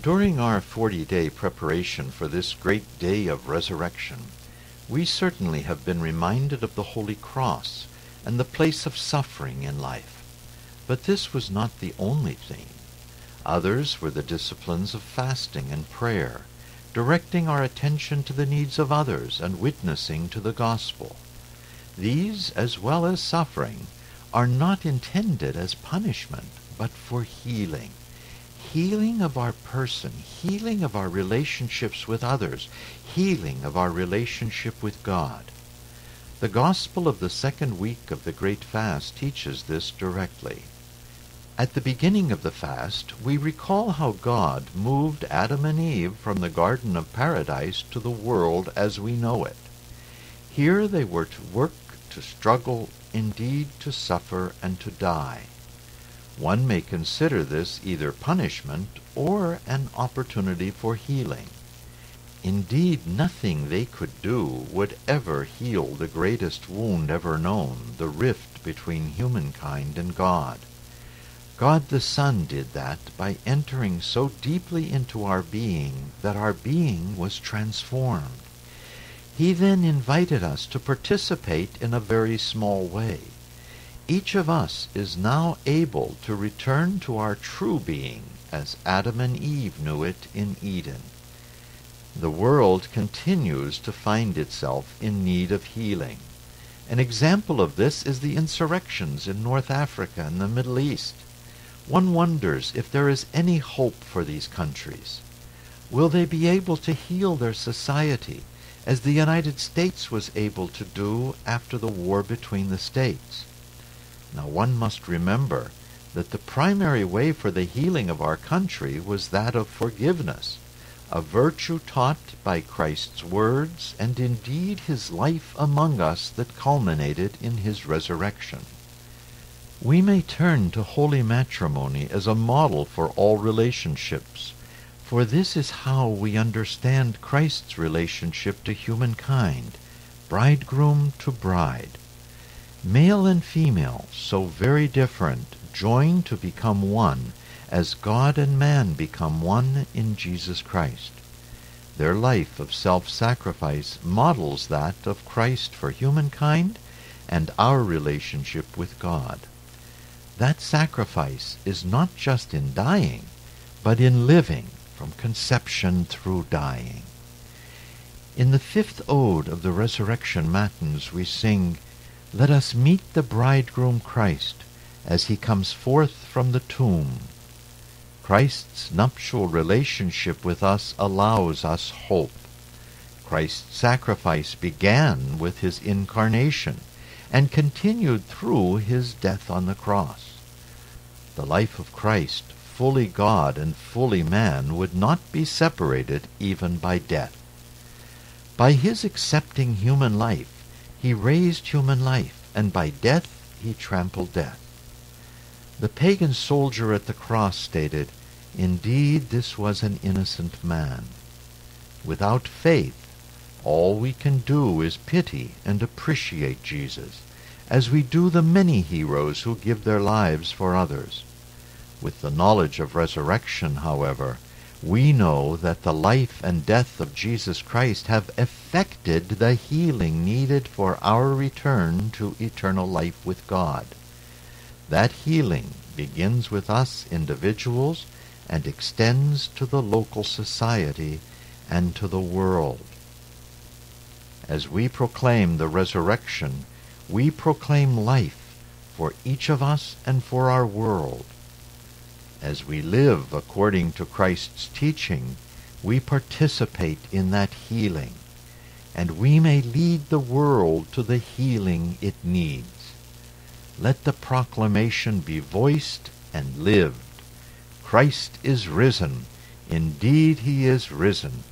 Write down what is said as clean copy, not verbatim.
During our 40-day preparation for this great day of resurrection, we certainly have been reminded of the Holy Cross and the place of suffering in life. But this was not the only theme. Others were the disciplines of fasting and prayer, directing our attention to the needs of others and witnessing to the gospel. These, as well as suffering, are not intended as punishment, but for healing. Healing of our person, healing of our relationships with others, healing of our relationship with God. The gospel of the second week of the Great Fast teaches this directly. At the beginning of the fast, we recall how God moved Adam and Eve from the Garden of Paradise to the world as we know it. Here they were to work, to struggle, indeed to suffer and to die. One may consider this either punishment or an opportunity for healing. Indeed, nothing they could do would ever heal the greatest wound ever known, the rift between humankind and God. God the Son did that by entering so deeply into our being that our being was transformed. He then invited us to participate in a very small way. Each of us is now able to return to our true being as Adam and Eve knew it in Eden. The world continues to find itself in need of healing. An example of this is the insurrections in North Africa and the Middle East. One wonders if there is any hope for these countries. Will they be able to heal their society as the United States was able to do after the war between the states? Now one must remember that the primary way for the healing of our country was that of forgiveness, a virtue taught by Christ's words and indeed his life among us that culminated in his resurrection. We may turn to holy matrimony as a model for all relationships, for this is how we understand Christ's relationship to humankind, bridegroom to bride. Male and female, so very different, join to become one, as God and man become one in Jesus Christ. Their life of self-sacrifice models that of Christ for humankind and our relationship with God. That sacrifice is not just in dying, but in living from conception through dying. In the fifth ode of the Resurrection Matins we sing, "Let us meet the bridegroom Christ as he comes forth from the tomb." Christ's nuptial relationship with us allows us hope. Christ's sacrifice began with his incarnation and continued through his death on the cross. The life of Christ, fully God and fully man, would not be separated even by death. By his accepting human life, he raised human life, and by death he trampled death. The pagan soldier at the cross stated, "Indeed, this was an innocent man." Without faith, all we can do is pity and appreciate Jesus, as we do the many heroes who give their lives for others. With the knowledge of resurrection, however, we know that the life and death of Jesus Christ have effected the healing needed for our return to eternal life with God. That healing begins with us individuals and extends to the local society and to the world. As we proclaim the resurrection, we proclaim life for each of us and for our world. As we live according to Christ's teaching, we participate in that healing, and we may lead the world to the healing it needs. Let the proclamation be voiced and lived. Christ is risen. Indeed he is risen.